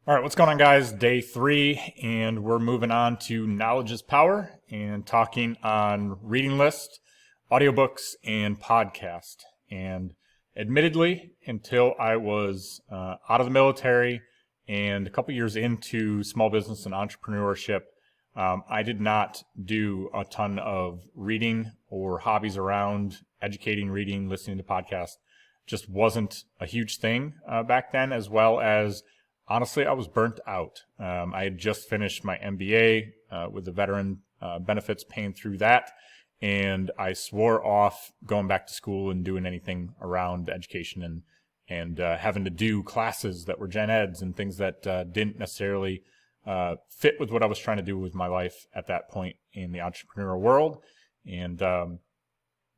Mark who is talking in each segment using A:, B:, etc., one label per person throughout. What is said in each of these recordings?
A: All right, what's going on, guys? Day 3, and we're moving on to Knowledge is Power and talking on reading list, audiobooks, and podcast. And admittedly, until I was out of the military and a couple years into small business and entrepreneurship, I did not do a ton of reading or hobbies around educating, reading, listening to podcasts. Just wasn't a huge thing back then, as well as honestly, I was burnt out. I had just finished my MBA with the veteran benefits, paying through that, and I swore off going back to school and doing anything around education and having to do classes that were gen eds and things that didn't necessarily fit with what I was trying to do with my life at that point in the entrepreneurial world. And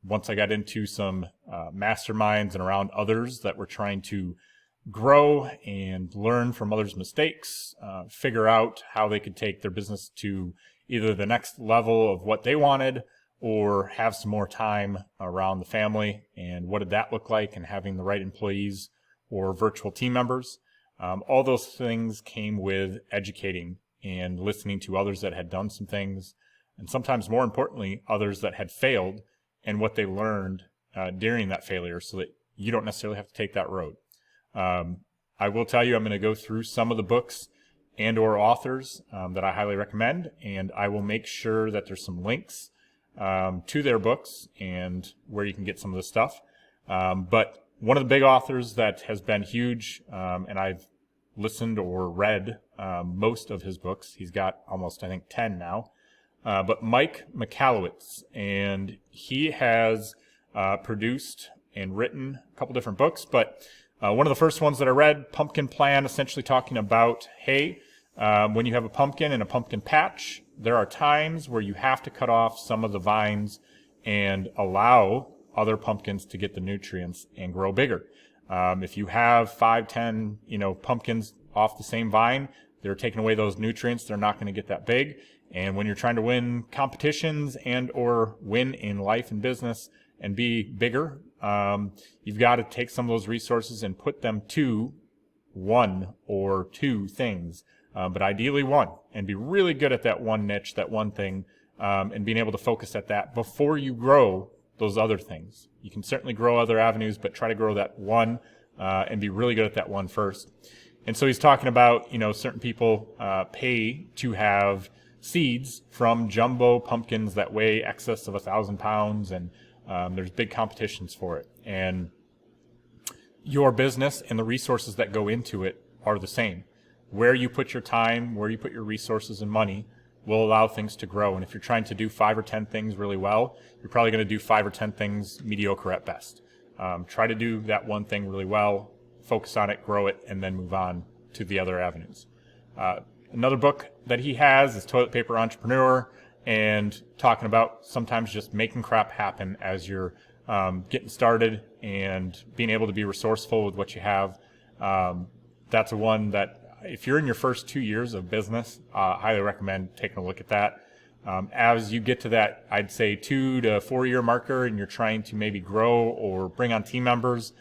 A: once I got into some masterminds and around others that were trying to grow and learn from others' mistakes, figure out how they could take their business to either the next level of what they wanted or have some more time around the family, and what did that look like, and having the right employees or virtual team members. All those things came with educating and listening to others that had done some things, and sometimes more importantly, others that had failed and what they learned during that failure, so that you don't necessarily have to take that road. I will tell you, I'm going to go through some of the books and or authors that I highly recommend, and I will make sure that there's some links to their books and where you can get some of this stuff. But one of the big authors that has been huge, and I've listened or read most of his books. He's got almost, I think, 10 now. But Mike Michalowicz, and he has produced and written a couple different books, but one of the first ones that I read, Pumpkin Plan, essentially talking about, hey, when you have a pumpkin and a pumpkin patch, there are times where you have to cut off some of the vines and allow other pumpkins to get the nutrients and grow bigger. If you have 5, 10, pumpkins off the same vine, they're taking away those nutrients. They're not going to get that big. And when you're trying to win competitions and or win in life and business and be bigger, you've got to take some of those resources and put them to one or two things, but ideally one, and be really good at that one niche, that one thing, and being able to focus at that before you grow those other things. You can certainly grow other avenues, but try to grow that one and be really good at that one first. And so he's talking about, certain people pay to have seeds from jumbo pumpkins that weigh excess of 1,000 pounds, and there's big competitions for it. And your business and the resources that go into it are the same. Where you put your time, where you put your resources and money will allow things to grow. And if you're trying to do 5 or 10 things really well, you're probably going to do 5 or 10 things mediocre at best. Try to do that one thing really well, focus on it, grow it, and then move on to the other avenues. Another book that he has is Toilet Paper Entrepreneur, and talking about sometimes just making crap happen as you're getting started and being able to be resourceful with what you have. That's a one that if you're in your first 2 years of business, highly recommend taking a look at that. As you get to that, I'd say 2 to 4 year marker, and you're trying to maybe grow or bring on team members,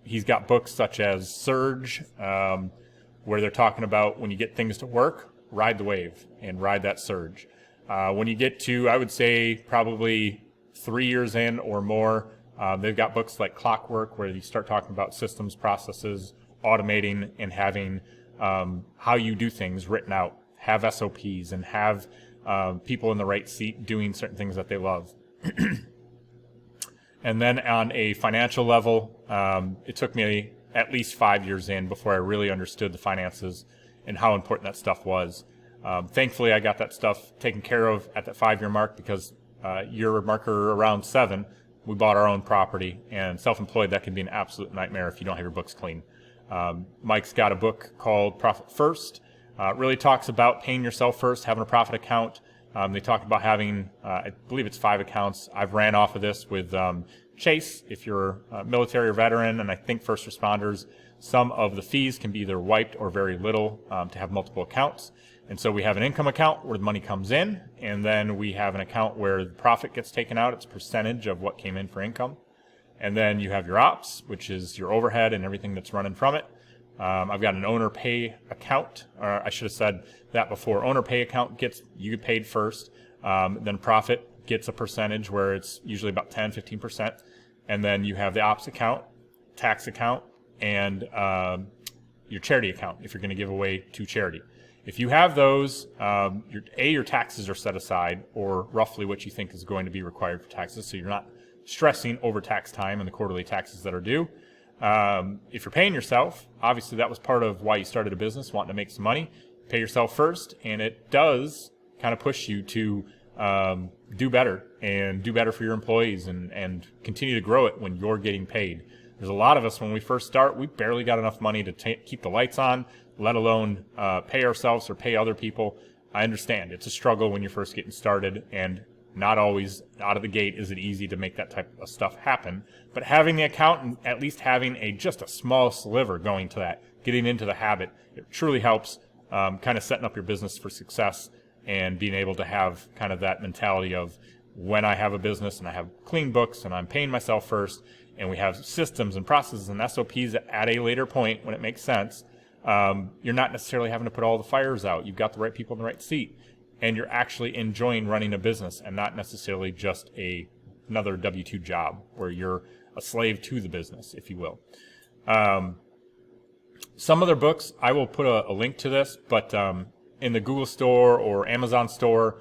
A: he's got books such as Surge, where they're talking about when you get things to work, ride the wave and ride that surge. When you get to, I would say, probably 3 years in or more, they've got books like Clockwork, where you start talking about systems, processes, automating, and having how you do things written out, have SOPs, and have people in the right seat doing certain things that they love. And then on a financial level, it took me at least 5 years in before I really understood the finances and how important that stuff was. Thankfully, I got that stuff taken care of at that 5 year mark, because year marker around 7, we bought our own property, and self-employed, that can be an absolute nightmare if you don't have your books clean. Mike's got a book called Profit First. It really talks about paying yourself first, having a profit account. They talk about having, I believe it's 5 accounts. I've ran off of this with Chase, if you're military or veteran, and I think first responders. Some of the fees can be either wiped or very little to have multiple accounts. And so we have an income account where the money comes in, and then we have an account where the profit gets taken out. It's a percentage of what came in for income. And then you have your ops, which is your overhead and everything that's running from it. I've got an owner pay account, or I should have said that before. Owner pay account you get paid first. Then profit gets a percentage where it's usually about 10, 15%. And then you have the ops account, tax account, and your charity account if you're going to give away to charity. If you have those, your taxes are set aside, or roughly what you think is going to be required for taxes, so you're not stressing over tax time and the quarterly taxes that are due. If you're paying yourself, obviously that was part of why you started a business, wanting to make some money. Pay yourself first, and it does kind of push you to do better and do better for your employees and continue to grow it when you're getting paid. There's a lot of us, when we first start, we barely got enough money to keep the lights on, let alone pay ourselves or pay other people. I understand it's a struggle when you're first getting started, and not always out of the gate is it easy to make that type of stuff happen. But having the account and at least having just a small sliver going to that, getting into the habit, it truly helps kind of setting up your business for success and being able to have kind of that mentality of, when I have a business and I have clean books and I'm paying myself first, and we have systems and processes and SOPs at a later point when it makes sense, you're not necessarily having to put all the fires out. You've got the right people in the right seat, and you're actually enjoying running a business and not necessarily just another W-2 job where you're a slave to the business, if you will. Some other books, I will put a link to this, but in the Google store or Amazon store,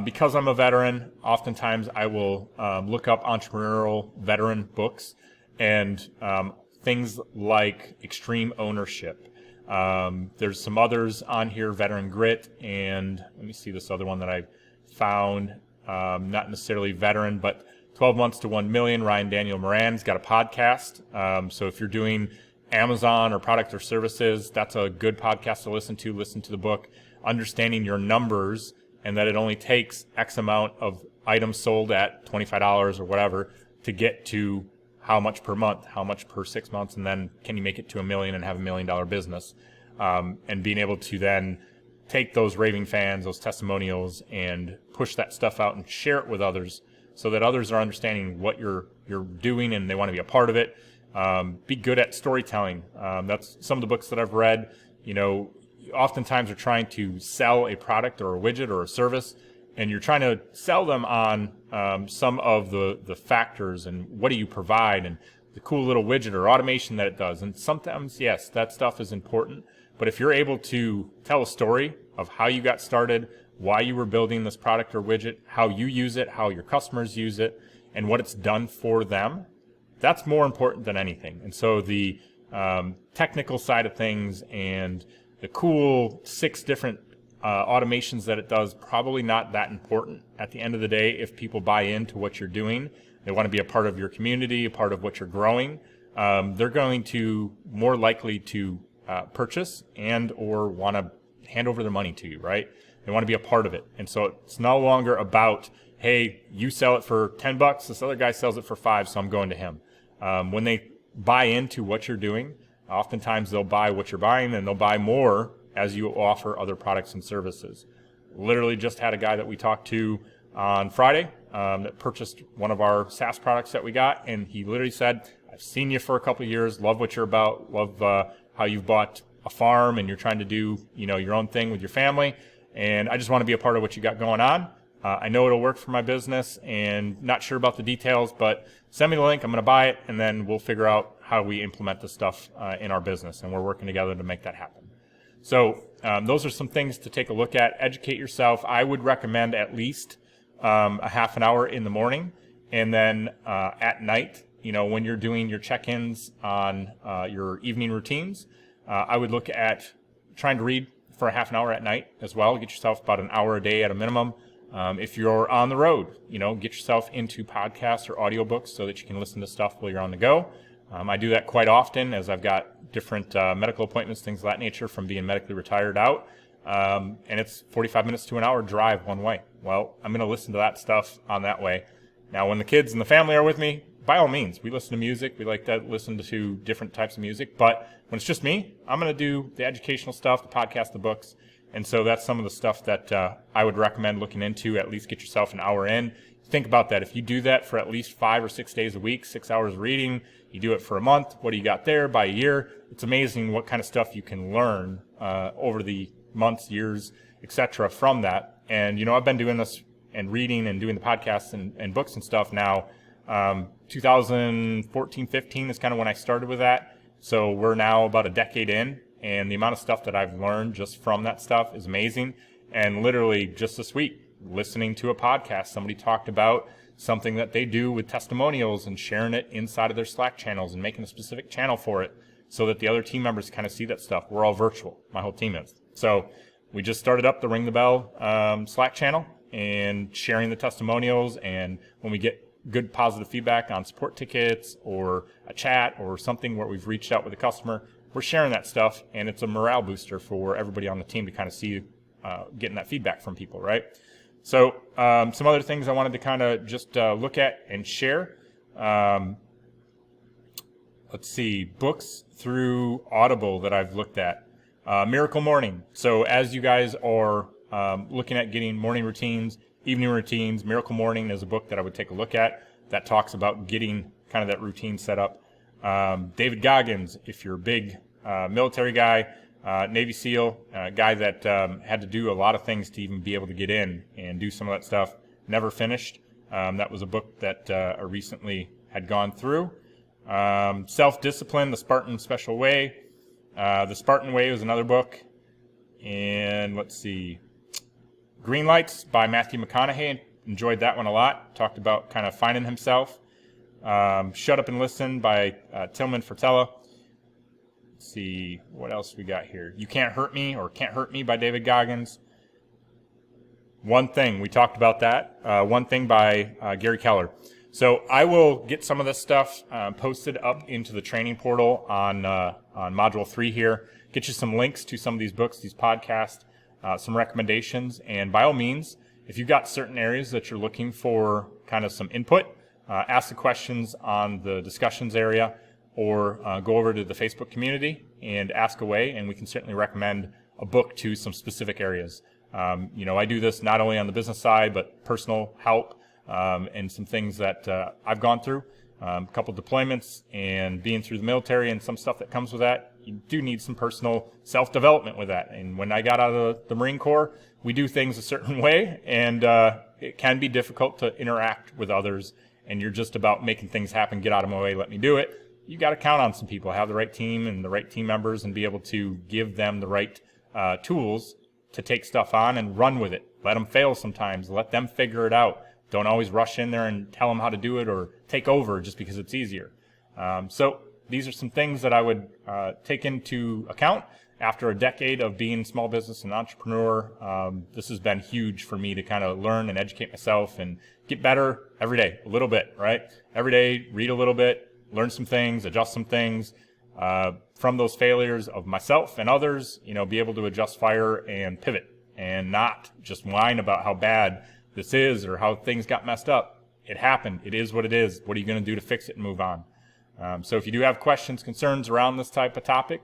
A: because I'm a veteran, oftentimes I will look up entrepreneurial veteran books and things like Extreme Ownership. There's some others on here, Veteran Grit, and let me see this other one that I found, not necessarily veteran, but 12 Months to 1 Million. Ryan Daniel Moran's got a podcast. So if you're doing Amazon or product or services, that's a good podcast to listen to. Listen to the book, understanding your numbers, and that it only takes X amount of items sold at $25 or whatever to get to how much per month, how much per 6 months, and then can you make it to $1 million and have $1 million business? And being able to then take those raving fans, those testimonials, and push that stuff out and share it with others so that others are understanding what you're doing and they want to be a part of it. Be good at storytelling. That's some of the books that I've read. Oftentimes are trying to sell a product or a widget or a service, and you're trying to sell them on some of the factors and what do you provide and the cool little widget or automation that it does. And sometimes, yes, that stuff is important, but if you're able to tell a story of how you got started, why you were building this product or widget, how you use it, how your customers use it, and what it's done for them, that's more important than anything. And so the technical side of things and the cool 6 different automations that it does, probably not that important at the end of the day. If people buy into what you're doing, they want to be a part of your community, a part of what you're growing, they're going to more likely to purchase and or want to hand over their money to you, right? They want to be a part of it. And so it's no longer about, hey, you sell it for $10, this other guy sells it for $5, so I'm going to him. When they buy into what you're doing, oftentimes they'll buy what you're buying, and they'll buy more as you offer other products and services. Literally just had a guy that we talked to on Friday that purchased one of our SaaS products that we got, and he literally said, I've seen you for a couple of years, love what you're about, love how you've bought a farm and you're trying to do your own thing with your family, and I just want to be a part of what you got going on. I know it'll work for my business and not sure about the details, but send me the link, I'm going to buy it, and then we'll figure out how we implement this stuff in our business, and we're working together to make that happen. So those are some things to take a look at. Educate yourself. I would recommend at least a half an hour in the morning, and then at night, when you're doing your check-ins on your evening routines, I would look at trying to read for a half an hour at night as well. Get yourself about an hour a day at a minimum. If you're on the road, get yourself into podcasts or audiobooks so that you can listen to stuff while you're on the go. I do that quite often as I've got different medical appointments, things of that nature from being medically retired out. And it's 45 minutes to an hour drive one way. Well, I'm going to listen to that stuff on that way. Now, when the kids and the family are with me, by all means, we listen to music. We like to listen to different types of music. But when it's just me, I'm going to do the educational stuff, the podcast, the books, And so that's some of the stuff that I would recommend looking into. At least get yourself an hour in. Think about that. If you do that for at least 5 or 6 days a week, 6 hours of reading, you do it for a month, what do you got there? By a year, it's amazing what kind of stuff you can learn over the months, years, etc. from that. And, I've been doing this and reading and doing the podcasts and books and stuff now. 2014, 15 is kind of when I started with that. So we're now about a decade in, and the amount of stuff that I've learned just from that stuff is amazing. And literally just this week, listening to a podcast, somebody talked about something that they do with testimonials and sharing it inside of their Slack channels and making a specific channel for it so that the other team members kind of see that stuff. We're all virtual. My whole team is. So we just started up the Ring the Bell Slack channel and sharing the testimonials. And when we get good positive feedback on support tickets or a chat or something where we've reached out with a customer, we're sharing that stuff, and it's a morale booster for everybody on the team to kind of see getting that feedback from people, right? So some other things I wanted to kind of just look at and share. Let's see, books through Audible that I've looked at. Miracle Morning. So as you guys are looking at getting morning routines, evening routines, Miracle Morning is a book that I would take a look at that talks about getting kind of that routine set up. David Goggins, if you're a big military guy, Navy SEAL, guy that had to do a lot of things to even be able to get in and do some of that stuff. Never finished. That was a book that I recently had gone through. Self-Discipline, The Spartan Special Way. The Spartan Way was another book. And let's see. Green Lights by Matthew McConaughey. Enjoyed that one a lot. Talked about kind of finding himself. Shut Up and Listen by Tillman Fertella. Let's see, what else we got here? You Can't Hurt Me, or Can't Hurt Me by David Goggins. One Thing, we talked about that. One Thing by Gary Keller. So I will get some of this stuff posted up into the training portal on Module 3 here. Get you some links to some of these books, these podcasts, some recommendations. And by all means, if you've got certain areas that you're looking for kind of some input, ask the questions on the discussions area, or go over to the Facebook community and ask away, and we can certainly recommend a book to some specific areas. I do this not only on the business side, but personal help and some things that I've gone through, a couple deployments and being through the military and some stuff that comes with that. You do need some personal self-development with that. And when I got out of the Marine Corps, we do things a certain way, and it can be difficult to interact with others, and you're just about making things happen, get out of my way, let me do it. You got to count on some people, have the right team and the right team members, and be able to give them the right tools to take stuff on and run with it. Let them fail sometimes. Let them figure it out. Don't always rush in there and tell them how to do it or take over just because it's easier. So these are some things that I would take into account. After a decade of being small business and entrepreneur, this has been huge for me to kind of learn and educate myself and get better every day, a little bit, right? Every day, read a little bit, learn some things, adjust some things from those failures of myself and others, be able to adjust fire and pivot and not just whine about how bad this is or how things got messed up. It happened. It is what it is. What are you going to do to fix it and move on? So if you do have questions, concerns around this type of topic,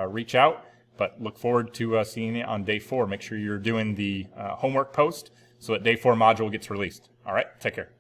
A: reach out, but look forward to seeing you on day 4. Make sure you're doing the homework post so that day 4 module gets released. All right, take care.